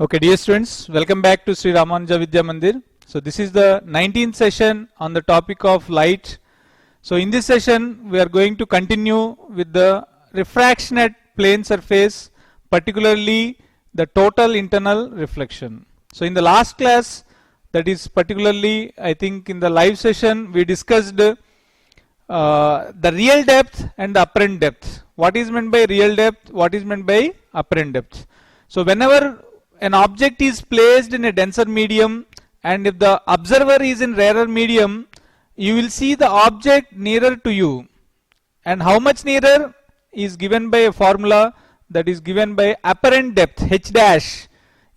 Okay, dear students, welcome back to Sri Ramanuja Vidya Mandir. So this is the 19th session on the topic of light. So in this session, we are going to continue with the refraction at plane surface, particularly the total internal reflection. So in the last class, that is particularly, I think in the live session, we discussed the real depth and the apparent depth. What is meant by real depth? What is meant by apparent depth? So whenever an object is placed in a denser medium and if the observer is in rarer medium, you will see the object nearer to you. And how much nearer is given by a formula that is given by apparent depth, h dash.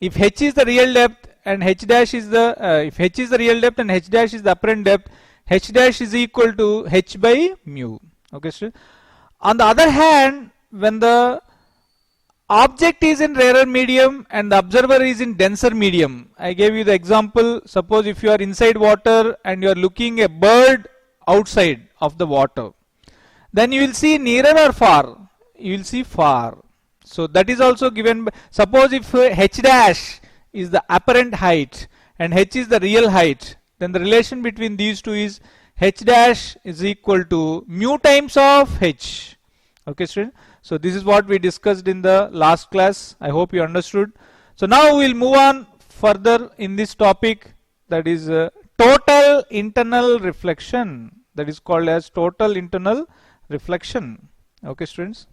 If h is the real depth and h dash is the if h is the real depth and h dash is the apparent depth, h dash is equal to h by mu. Okay, so on the other hand, when the object is in rarer medium and the observer is in denser medium, I gave you the example. Suppose if you are inside water and you are looking a bird outside of the water, then you will see nearer or far? You will see far. So that is also given by, suppose if h dash is the apparent height and h is the real height, then the relation between these two is h dash is equal to mu times of h. Okay, student. So this is what we discussed in the last class. I hope you understood. So now we will move on further in this topic, that is total internal reflection. That is called as total internal reflection. Okay, students.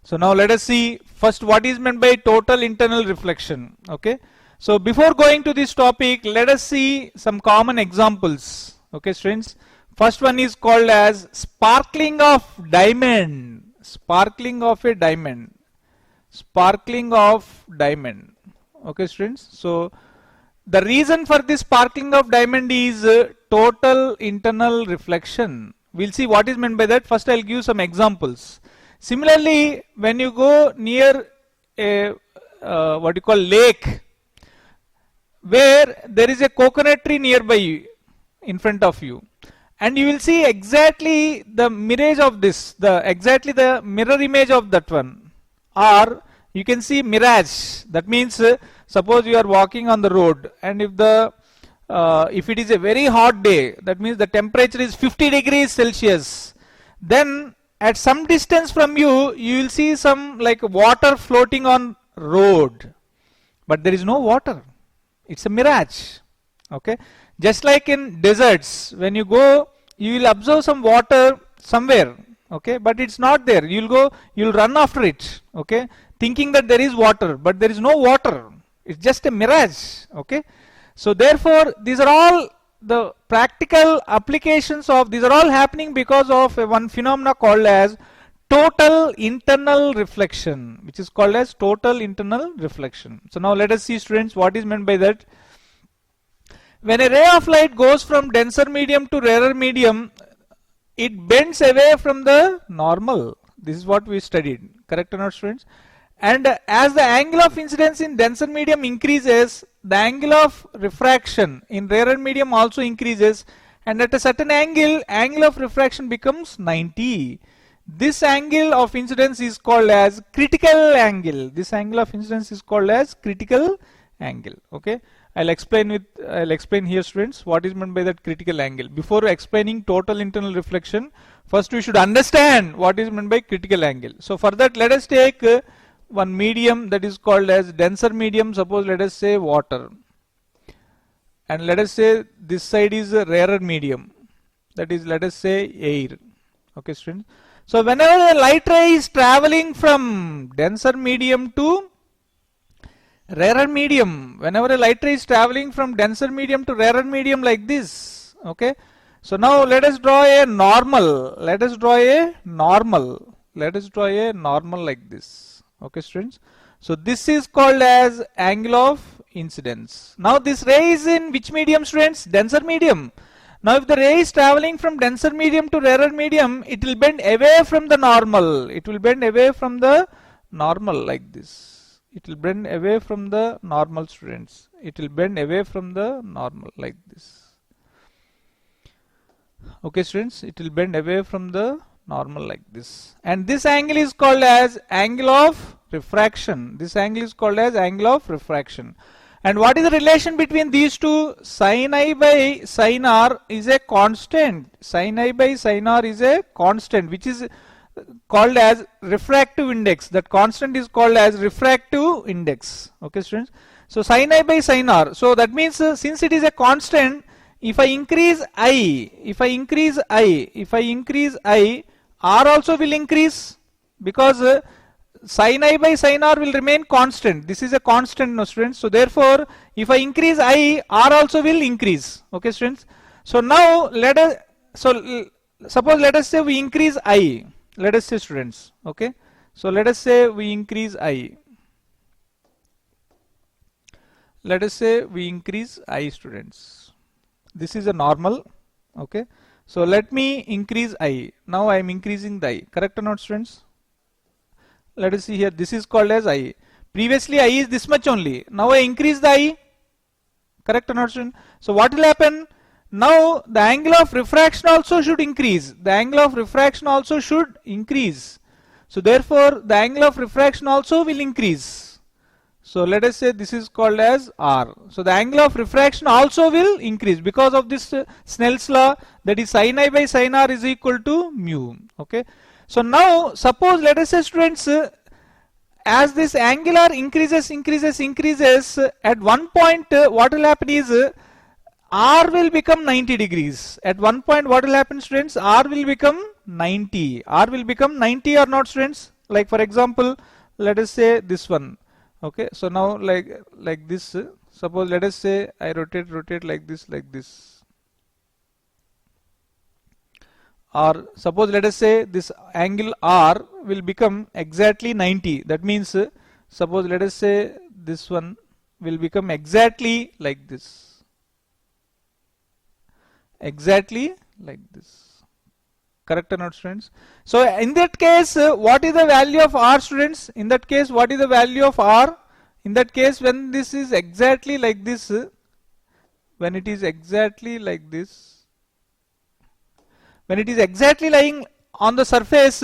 So now let us see first what is meant by total internal reflection. Okay. So before going to this topic, let us see some common examples. Okay, students. First one is called as sparkling of diamond. Sparkling of a diamond. Sparkling of diamond. Okay, students. So the reason for this sparkling of diamond is total internal reflection. We'll see what is meant by that. First I'll give some examples. Similarly, when you go near a what you call lake, where there is a coconut tree nearby you, in front of you, and you will see exactly the mirage of this, exactly the mirror image of that one, or you can see mirage. That means suppose you are walking on the road and if it is a very hot day, that means the temperature is 50 degrees Celsius, then at some distance from you, you will see some like water floating on road, but there is no water. It's a mirage. Okay. Just like in deserts, when you go, you will observe some water somewhere. Okay. But it's not there. You'll run after it. Okay. Thinking that there is water, but there is no water. It's just a mirage. Okay. So therefore, these are all the practical applications of, these are all happening because of one phenomena called as total internal reflection, which is called as total internal reflection. So now let us see, students, what is meant by that. When a ray of light goes from denser medium to rarer medium, it bends away from the normal. This is what we studied. Correct or not, students? And as the angle of incidence in denser medium increases, the angle of refraction in rarer medium also increases, and at a certain angle of refraction becomes 90. This angle of incidence is called as critical angle. This angle of incidence is called as critical angle. Okay. I'll explain here, students, what is meant by that critical angle. Before explaining total internal reflection, first we should understand what is meant by critical angle. So for that, let us take one medium that is called as denser medium. Suppose let us say water, and let us say this side is a rarer medium, that is, let us say air. Okay, students. So whenever a light ray is traveling from denser medium to rarer medium, whenever a light ray is traveling from denser medium to rarer medium like this. Okay. So now let us draw a normal. Let us draw a normal like this. Okay, students. So this is called as angle of incidence. Now this ray is in which medium, students? Denser medium. Now if the ray is traveling from denser medium to rarer medium, it will bend away from the normal. It will bend away from the normal like this. It will bend away from the normal, students. It will bend away from the normal like this. Okay, students. It will bend away from the normal like this. And this angle is called as angle of refraction. This angle is called as angle of refraction. And what is the relation between these two? Sin I by sin r is a constant. Sin I by sin r is a constant, which is called as refractive index. That constant is called as refractive index. Okay, students. So sin I by sin r. So that means since it is a constant, if I increase I, r also will increase, because sin I by sin r will remain constant. This is a constant, no students. So therefore, if I increase I, r also will increase. Okay, students. So now suppose let us say we increase I. Let us say, students. Okay. So let us say we increase I. Let us say we increase I, students. This is a normal. Okay. So let me increase I. Now I am increasing the I. Correct or not, students? Let us see here. This is called as I. Previously I is this much only. Now I increase the I. Correct or not, students? So what will happen? Now the angle of refraction also should increase. The angle of refraction also should increase. So therefore the angle of refraction also will increase. So let us say this is called as R. So the angle of refraction also will increase because of this Snell's law, that is sin I by sin R is equal to mu. Okay. So now suppose let us say, students, as this angular increases, at one point what will happen is R will become 90 degrees. At one point what will happen, students? R will become 90. R will become 90 or not, students? Like for example, let us say this one. Okay, so now like this, suppose let us say I rotate like this. Or suppose let us say this angle R will become exactly 90. That means suppose let us say this one will become exactly like this. Exactly like this. Correct or not, students? So in that case, what is the value of R, students? In that case, what is the value of R? In that case, when this is exactly like this, when it is exactly like this, when it is exactly lying on the surface,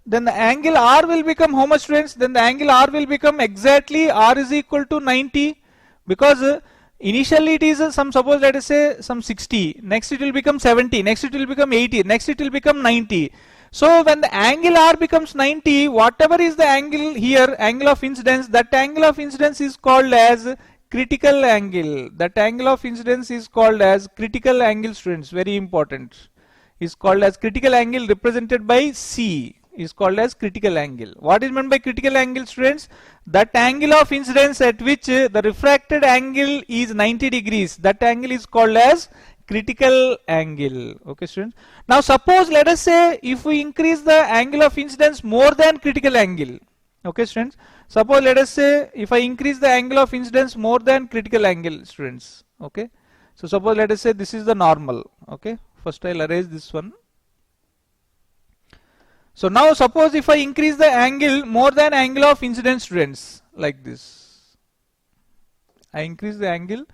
then the angle R will become how much, students? Then the angle R will become exactly R is equal to 90, because initially it is suppose let us say some 60, next it will become 70, next it will become 80, next it will become 90. So when the angle R becomes 90, whatever is the angle here, angle of incidence, that angle of incidence is called as critical angle. That angle of incidence is called as critical angle, students. Very important. Is called as critical angle, represented by C. Is called as critical angle. What is meant by critical angle, students? That angle of incidence at which the refracted angle is 90 degrees. That angle is called as critical angle. Okay, students. Now suppose let us say if we increase the angle of incidence more than critical angle. Okay, students. Suppose let us say if I increase the angle of incidence more than critical angle, students. Okay. So suppose let us say this is the normal. Okay. First I'll erase this one. So now suppose if I increase the angle more than angle of incidence, students, like this. I increase the angle.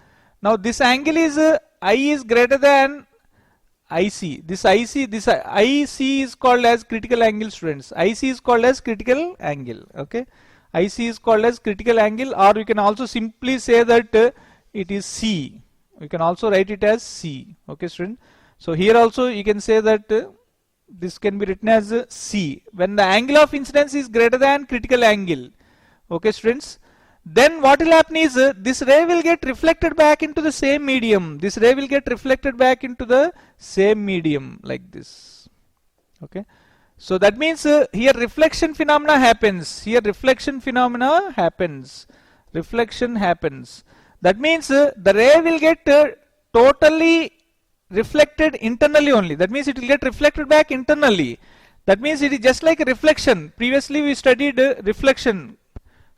Now this angle is I is greater than IC. This IC is called as critical angle, students. IC is called as critical angle. Okay. IC is called as critical angle, or you can also simply say that it is C. We can also write it as C. Okay, students. So here also you can say that this can be written as C. When the angle of incidence is greater than critical angle, okay, students, then what will happen is this ray will get reflected back into the same medium. This ray will get reflected back into the same medium like this. Okay. So that means here reflection phenomena happens. Here reflection phenomena happens. Reflection happens. That means the ray will get totally reflected internally only. That means it will get reflected back internally. That means it is just like a reflection. Previously we studied reflection.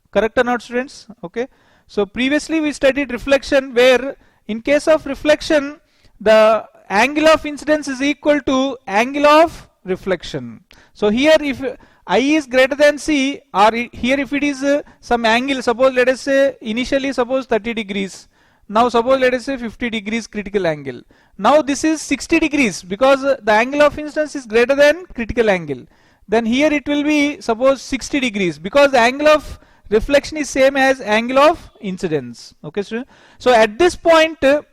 Correct or not, students? Okay. So previously we studied reflection, where in case of reflection the angle of incidence is equal to angle of reflection. So here if I is greater than C, or here if it is some angle, suppose let us say initially suppose 30 degrees. Now suppose let us say 50 degrees critical angle. Now this is 60 degrees because the angle of incidence is greater than critical angle. Then here it will be suppose 60 degrees because the angle of reflection is same as angle of incidence. Okay, so at this point the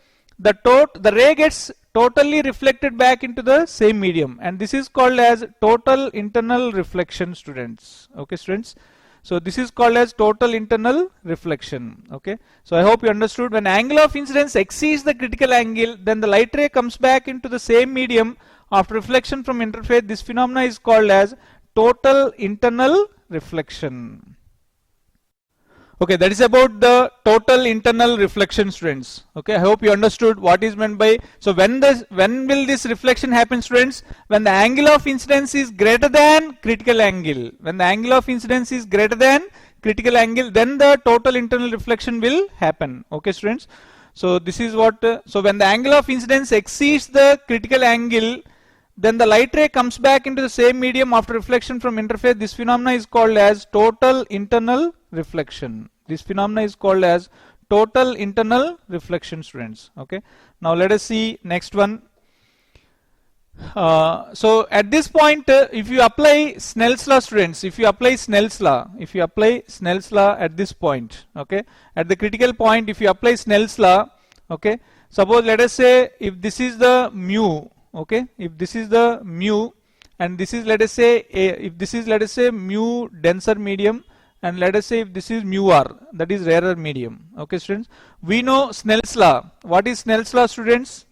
ray gets totally reflected back into the same medium, and this is called as total internal reflection, students. Okay, students. So this is called as total internal reflection. Okay. So I hope you understood. When angle of incidence exceeds the critical angle, then the light ray comes back into the same medium after reflection from interface. This phenomena is called as total internal reflection. Okay, that is about the total internal reflection, students. Okay, I hope you understood what is meant by. So when will this reflection happen, students? When the angle of incidence is greater than critical angle. When the angle of incidence is greater than critical angle, then the total internal reflection will happen. Okay, students. So this is what. So when the angle of incidence exceeds the critical angle, then the light ray comes back into the same medium after reflection from interface. This phenomena is called as total internal reflection. This phenomena is called as total internal reflection, students. Okay. Now let us see next one. So at this point, if you apply Snell's law, students, if you apply Snell's law at this point, okay, at the critical point, if you apply Snell's law, okay, suppose let us say if this is the mu. Okay, if this is the mu and this is let us say if this is let us say mu denser medium, and let us say if this is mu r, that is rarer medium. Okay, students, we know Snell's law. What is Snell's law, students?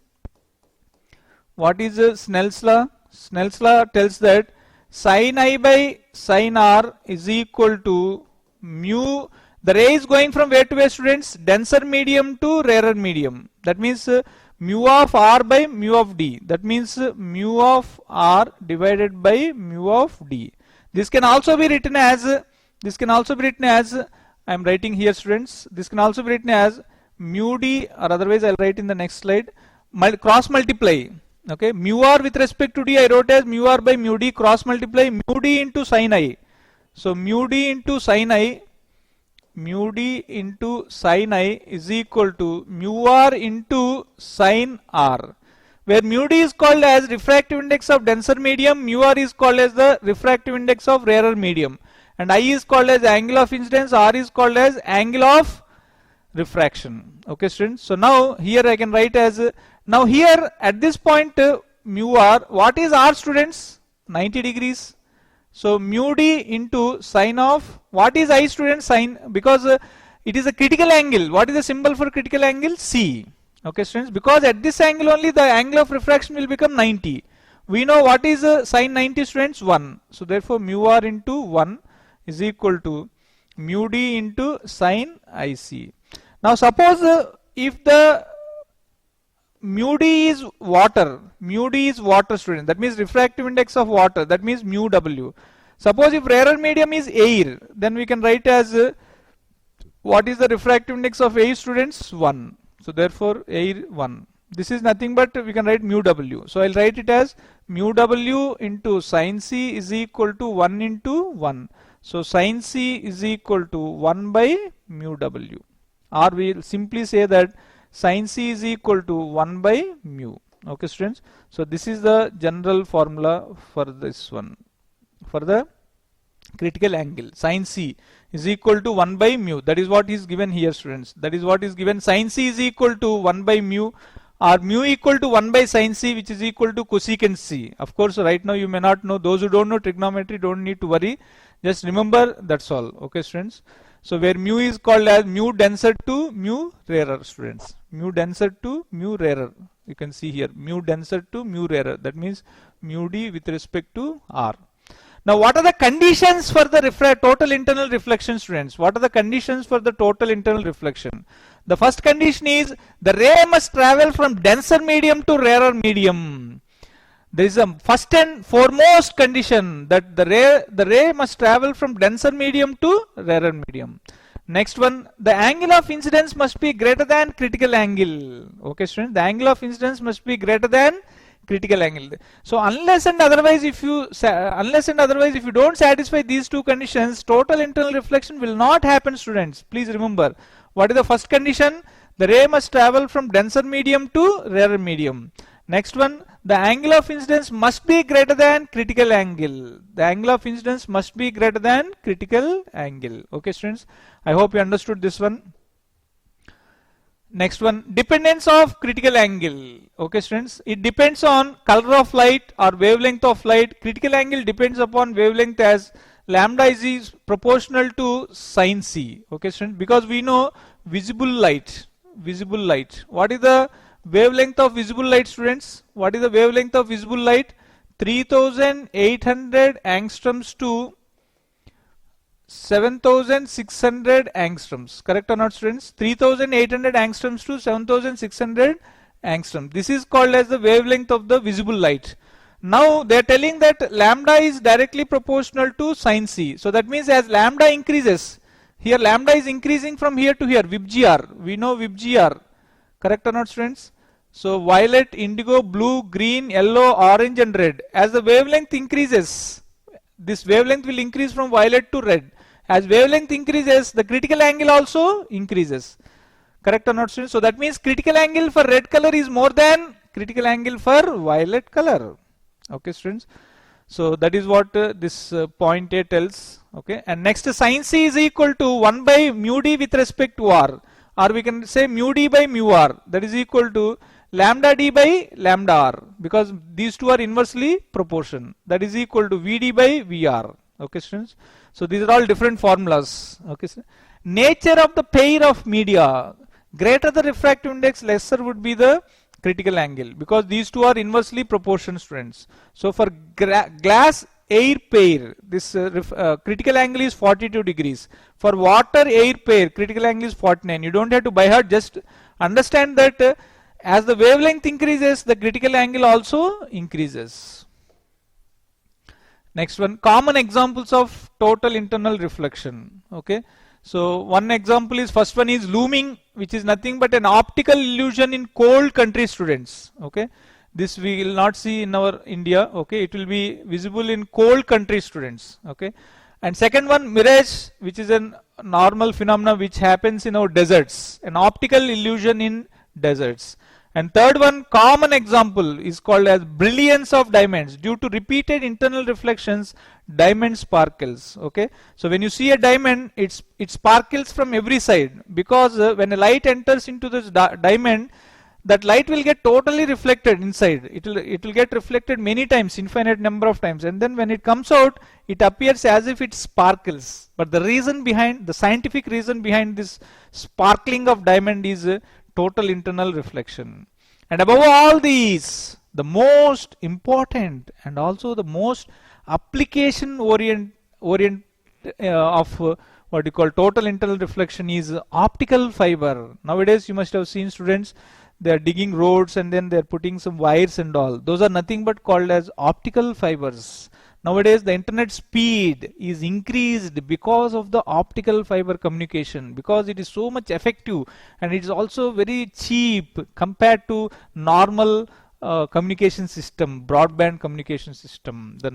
What is Snell's law? Snell's law tells that sin I by sin r is equal to mu. The ray is going from where to where, students? Denser medium to rarer medium. That means mu of r by mu of d. That means mu of r divided by mu of d. This can also be written as I am writing here, students. This can also be written as mu d, or otherwise I'll write in the next slide. Cross multiply. Okay, mu r with respect to d I wrote as mu r by mu d, cross multiply mu d into sin I. So mu d into sin I is equal to mu r into sin r, where mu d is called as refractive index of denser medium, mu r is called as the refractive index of rarer medium, and I is called as angle of incidence, r is called as angle of refraction. Okay, students. So now here I can write as now here at this point mu r, what is r, students? 90 degrees. So mu d into sine of, what is I, students? Sine, because it is a critical angle. What is the symbol for critical angle? C. Okay, students, because at this angle only the angle of refraction will become 90. We know what is sine 90, students? 1. So therefore mu r into 1 is equal to mu d into sine IC. Now suppose if the mu d is water, student, that means refractive index of water, that means mu w. Suppose if rarer medium is air, then we can write as what is the refractive index of air, students? 1. So therefore air 1. This is nothing but we can write mu w. So I'll write it as mu w into sin c is equal to 1 into 1. So sin c is equal to 1 by mu w. Or we will simply say that sin c is equal to 1 by mu. Okay, students. So this is the general formula for this one. For the critical angle, sin c is equal to 1 by mu. That is what is given here, students. That is what is given. Sin c is equal to 1 by mu, or mu equal to 1 by sin c, which is equal to cosecant c. Of course, right now you may not know. Those who don't know trigonometry don't need to worry. Just remember, that's all. Okay, students. So where mu is called as mu denser to mu rarer, students. Mu denser to mu rarer. You can see here mu denser to mu rarer. That means mu d with respect to r. Now what are the conditions for the total internal reflection, students? What are the conditions for the total internal reflection? The first condition is the ray must travel from denser medium to rarer medium. There is a first and foremost condition that the ray must travel from denser medium to rarer medium. Next one, the angle of incidence must be greater than critical angle. Okay, students, the angle of incidence must be greater than critical angle. So unless and otherwise if you don't satisfy these two conditions, total internal reflection will not happen, students. Please remember, what is the first condition? the ray must travel from denser medium to rarer medium. Next one, the angle of incidence must be greater than critical angle. The angle of incidence must be greater than critical angle. Okay, students, I hope you understood this one. Next one, dependence of critical angle. Okay, students, it depends on color of light or wavelength of light. Critical angle depends upon wavelength as lambda is proportional to sin C. Okay, students, because we know visible light. Visible light. What is the wavelength of visible light, students? What is the wavelength of visible light? 3800 angstroms to 7600 angstroms. Correct or not, students? 3800 angstroms to 7600 angstroms. This is called as the wavelength of the visible light. Now they are telling that lambda is directly proportional to sin C. So that means as lambda increases, here lambda is increasing from here to here, VIBGR. We know VIBGR. Correct or not, students? So violet, indigo, blue, green, yellow, orange and red. As the wavelength increases, this wavelength will increase from violet to red. As wavelength increases, the critical angle also increases. Correct or not, students? So that means critical angle for red color is more than critical angle for violet color. Okay, students. So that is what this point A tells. Okay, and next sin C is equal to 1 by mu d with respect to r, or we can say mu d by mu r. That is equal to lambda d by lambda r, because these two are inversely proportion. That is equal to Vd by Vr. Okay, students. So these are all different formulas. Okay, sir. Nature of the pair of media. Greater the refractive index, lesser would be the critical angle, because these two are inversely proportional, students. So for glass air pair, this critical angle is 42 degrees. For water air pair, critical angle is 49. You don't have to by heart, just understand that as the wavelength increases, the critical angle also increases. Next one, common examples of total internal reflection. Okay, so one example is, first one is looming, which is nothing but an optical illusion in cold country, students. Okay, this we will not see in our India. Okay, it will be visible in cold country, students. Okay, and second one, mirage, which is a normal phenomena which happens in our deserts, an optical illusion in deserts. And third one, common example, is called as brilliance of diamonds. Due to repeated internal reflections, diamond sparkles. Okay, so when you see a diamond, it sparkles from every side, because when a light enters into this diamond, that light will get totally reflected inside. It will get reflected many times, infinite number of times, and then when it comes out, it appears as if it sparkles. But the reason behind, the scientific reason behind this sparkling of diamond is total internal reflection. And above all these, the most important and also the most application orient of what you call total internal reflection is optical fiber. Nowadays you must have seen, students, they are digging roads and then they are putting some wires and all. Those are nothing but called as optical fibers. Nowadays the internet speed is increased because of the optical fiber communication, because it is so much effective and it is also very cheap compared to normal communication system, broadband communication system, the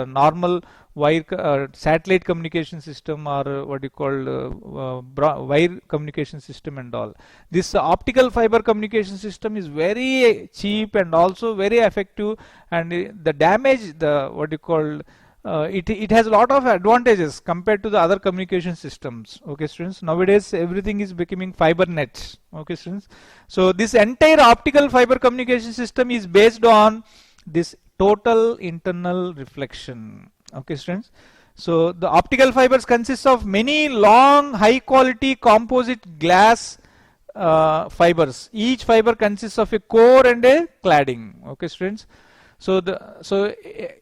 normal wire satellite communication system, or what you call wire communication system and all. This optical fiber communication system is very cheap and also very effective, and the damage, the what you call it has a lot of advantages compared to the other communication systems. Okay, students, nowadays everything is becoming fiber net. Okay, students, so this entire optical fiber communication system is based on this total internal reflection. Okay, students, so the optical fibers consist of many long high quality composite glass fibers. Each fiber consists of a core and a cladding. Okay, students, so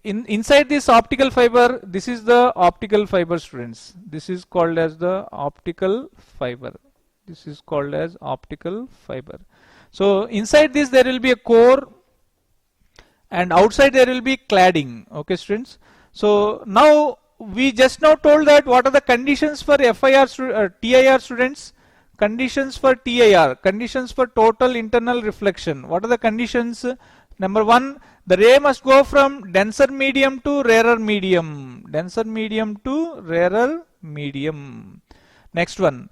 inside this optical fiber, this is the optical fiber, students. This is called as the optical fiber. This is called as optical fiber. So inside this there will be a core, and outside there will be cladding. Okay, students. So now we just now told that what are the conditions for TIR, students. Conditions for TIR, conditions for total internal reflection. What are the conditions? Number one, the ray must go from denser medium to rarer medium. Denser medium to rarer medium. Next one,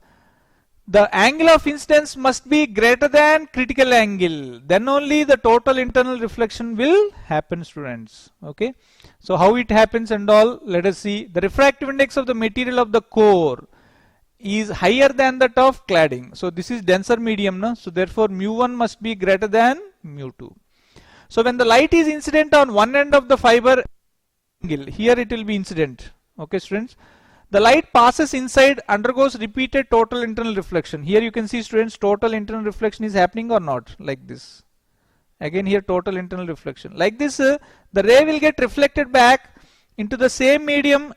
the angle of incidence must be greater than critical angle. Then only the total internal reflection will happen, students. Okay. So how it happens and all, let us see. The refractive index of the material of the core is higher than that of cladding. So this is denser medium, no? So therefore mu1 must be greater than mu2. So when the light is incident on one end of the fiber angle, here it will be incident. Okay, students. The light passes inside, undergoes repeated total internal reflection. Here you can see, students, total internal reflection is happening or not, like this. Again here total internal reflection. Like this, the ray will get reflected back into the same medium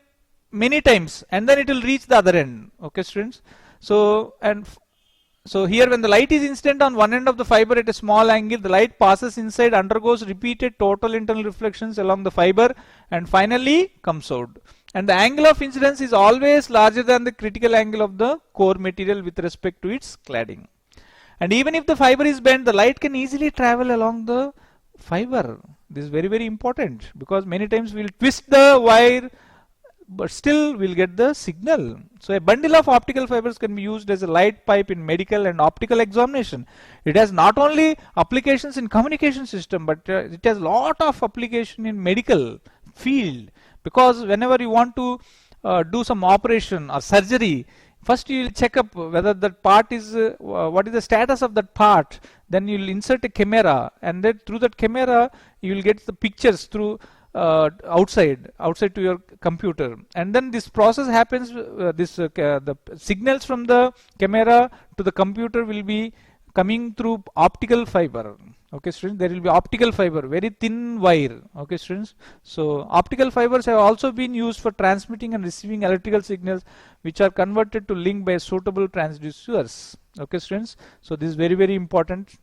many times, and then it will reach the other end. Okay, students. So here when the light is incident on one end of the fiber at a small angle, the light passes inside, undergoes repeated total internal reflections along the fiber, and finally comes out. And the angle of incidence is always larger than the critical angle of the core material with respect to its cladding. And even if the fiber is bent, the light can easily travel along the fiber. This is very, very important, because many times we will twist the wire, but still we'll get the signal. So a bundle of optical fibers can be used as a light pipe in medical and optical examination. It has not only applications in communication system, but it has lot of application in medical field, because whenever you want to do some operation or surgery, first you will check up whether that part is what is the status of that part. Then you will insert a camera, and then through that camera you will get the pictures through outside to your computer, and then this process happens. The signals from the camera to the computer will be coming through optical fiber. Okay, students, there will be optical fiber, very thin wire. Okay, students. So optical fibers have also been used for transmitting and receiving electrical signals, which are converted to link by suitable transducers. Okay, students. So this is very, very important.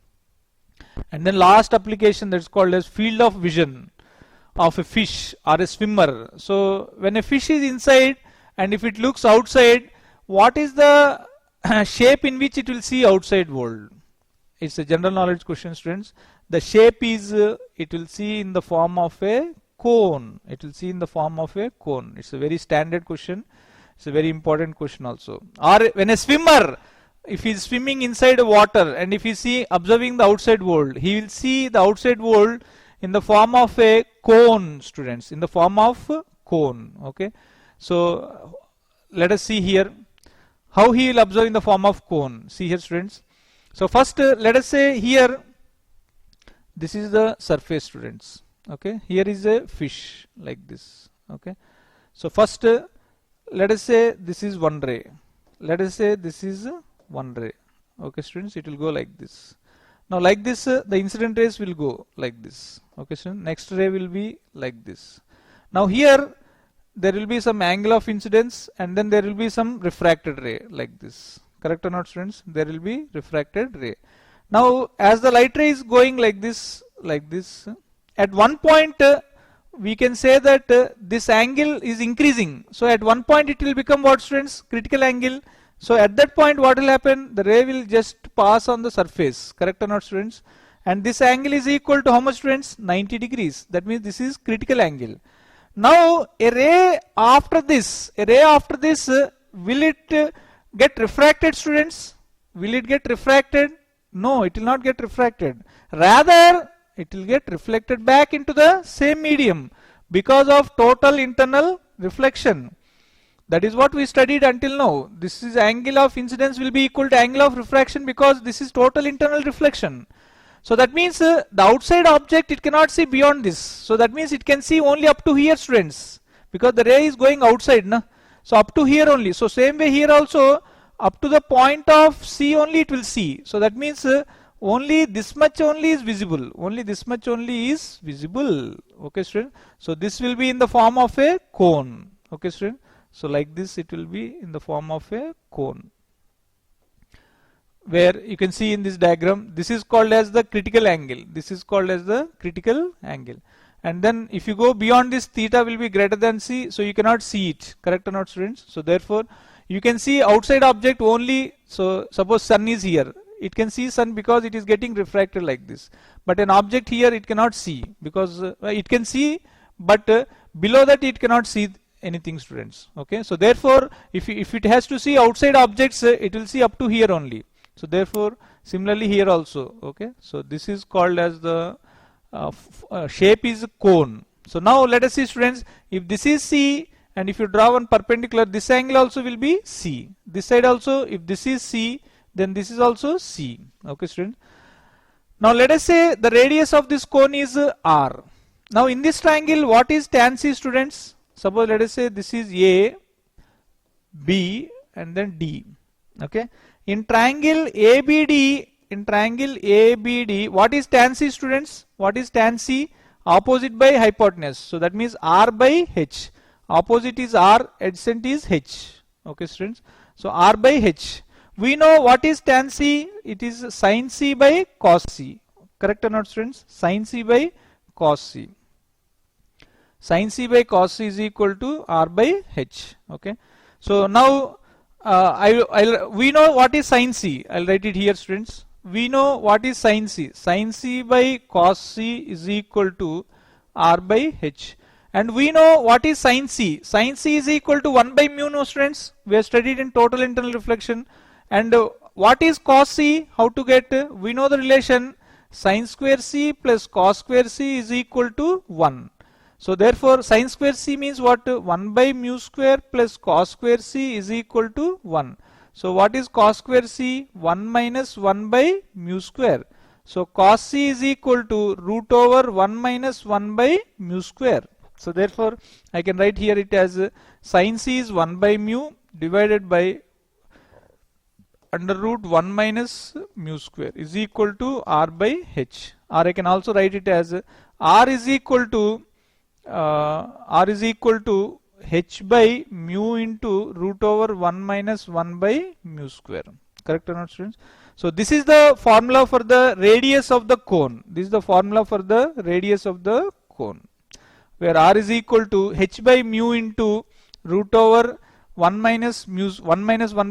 And then last application, that's called as field of vision of a fish or a swimmer. So when a fish is inside, and if it looks outside, what is the shape in which it will see outside world? It's a general knowledge question, students. The shape is it will see in the form of a cone. It will see in the form of a cone. It's a very standard question. It's a very important question also. Or when a swimmer, if he is swimming inside the water, and if he see observing the outside world, he will see the outside world in the form of a cone, students, in the form of cone. Okay. So let us see here how he will observe in the form of cone. See here, students. So first let us say here this is the surface, students. Okay. Here is a fish like this. Okay. So first let us say this is one ray. Let us say this is one ray. Okay, students, it will go like this. Now like this the incident rays will go like this. Okay, so next ray will be like this. Now here there will be some angle of incidence, and then there will be some refracted ray like this. Correct or not, students? There will be refracted ray. Now as the light ray is going like this, at one point we can say that this angle is increasing. So at one point it will become what, students? Critical angle. So at that point what will happen? The ray will just pass on the surface. Correct or not, students? And this angle is equal to how much, students? 90 degrees. That means this is critical angle. Now a ray after this, will it get refracted, students? Will it get refracted? No, it will not get refracted. Rather, it will get reflected back into the same medium because of total internal reflection. That is what we studied until now. This is angle of incidence will be equal to angle of refraction, because this is total internal reflection. So that means the outside object, it cannot see beyond this. So that means it can see only up to here, students, because the ray is going outside, na? So up to here only. So same way here also, up to the point of C only it will see. So that means only this much only is visible. Only this much only is visible. Okay, student. So this will be in the form of a cone. Okay, student. So like this it will be in the form of a cone, where you can see in this diagram, this is called as the critical angle. This is called as the critical angle. And then if you go beyond this, theta will be greater than C, so you cannot see it. Correct or not, students? So therefore you can see outside object only. So suppose sun is here, it can see sun because it is getting refracted like this. But an object here it cannot see, because it can see, but below that it cannot see anything, students. Okay, so therefore if it has to see outside objects, it will see up to here only. So therefore similarly here also. Okay, so this is called as the shape is cone. So now let us see, students, if this is C and if you draw one perpendicular, this angle also will be C. This side also, if this is C, then this is also C. Okay, students. Now let us say the radius of this cone is R. Now in this triangle, what is tan C, students? Suppose let us say this is A, B and then D. Okay. In triangle ABD, what is tan C, students? What is tan C? Opposite by hypotenuse. So that means R by H. Opposite is R, adjacent is H. Okay, students. So R by H. We know what is tan C. It is sin C by cos C. Correct or not, students? Sin C by cos C. Sin C by cos C is equal to R by H. Okay. So now we know what is sin C. I'll write it here, students. We know what is sin C. Sin C by cos C is equal to R by H. And we know what is sin C. Sin C is equal to 1 by mu, no, students. We have studied in total internal reflection. And what is cos C? How to get? We know the relation sin square C plus cos square C is equal to 1. So therefore sin square C means what? 1 by mu square plus cos square C is equal to 1. So what is cos square C? 1 minus 1 by mu square. So cos C is equal to root over 1 minus 1 by mu square. So therefore I can write here it as sin C is 1 by mu divided by under root 1 minus mu square is equal to R by H. Or I can also write it as R is equal to H by mu into root over 1 minus 1 by mu square. Correct or not, students? So this is the formula for the radius of the cone. This is the formula for the radius of the cone, where R is equal to H by mu into root over 1 minus 1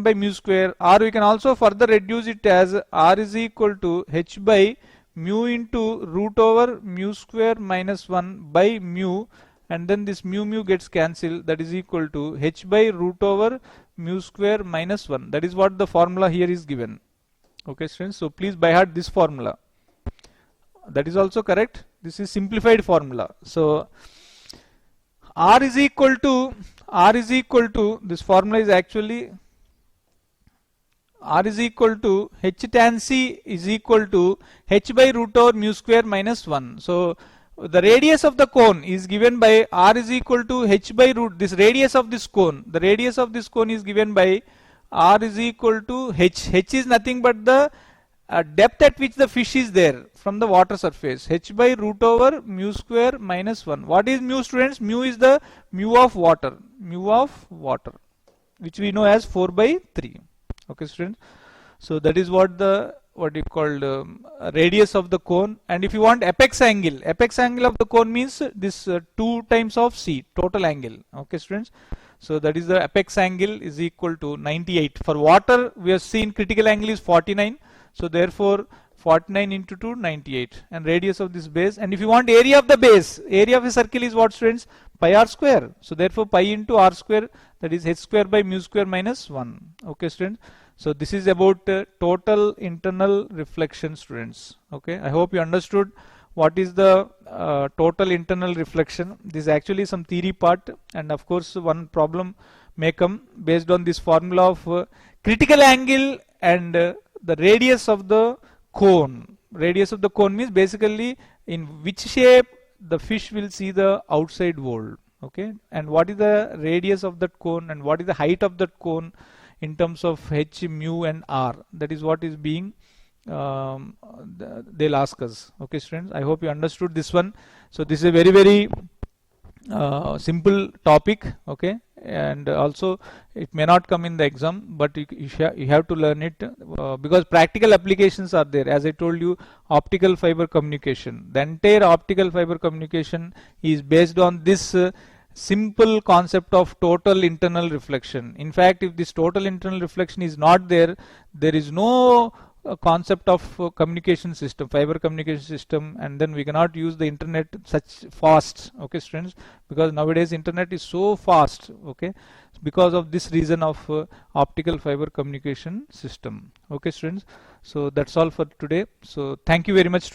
by mu square, or we can also further reduce it as R is equal to H by mu into root over mu square minus 1 by mu, and then this mu gets cancelled, that is equal to H by root over mu square minus 1. That is what the formula here is given. Okay, students, so please by heart this formula. That is also correct. This is simplified formula. So R is equal to this formula is actually R is equal to H tan C is equal to H by root over mu square minus 1. So the radius of the cone is given by R is equal to H by root, this radius of this cone, the radius of this cone is given by R is equal to H. H is nothing but the depth at which the fish is there from the water surface. H by root over mu square minus 1. What is mu, students? Mu is the mu of water, which we know as 4 by 3. Okay, students. So that is what you call radius of the cone. And if you want apex angle of the cone means this 2 times of C, total angle. Okay, students. So that is the apex angle is equal to 98. For water, we have seen critical angle is 49. So therefore 49 into 2, 98, and radius of this base. And if you want area of the base, area of a circle is what, students? Pi r square. So therefore pi into r square, that is h square by mu square minus 1. Okay, students. So this is about total internal reflection, students. Okay, I hope you understood what is the total internal reflection. This is actually some theory part, and of course one problem may come based on this formula of critical angle and the radius of the cone. Radius of the cone means basically in which shape the fish will see the outside world. Okay, and what is the radius of that cone and what is the height of that cone in terms of h, mu and r. That is what is being they'll ask us. Okay, students, I hope you understood this one. So this is a very simple topic. Okay, and also it may not come in the exam, but you have to learn it because practical applications are there. As I told you, optical fiber communication, the entire optical fiber communication is based on this simple concept of total internal reflection. In fact, if this total internal reflection is not there, there is no concept of communication system, fiber communication system, and then we cannot use the internet such fast, okay students, because nowadays internet is so fast, okay, because of this reason of optical fiber communication system. Okay students, so that's all for today. So thank you very much.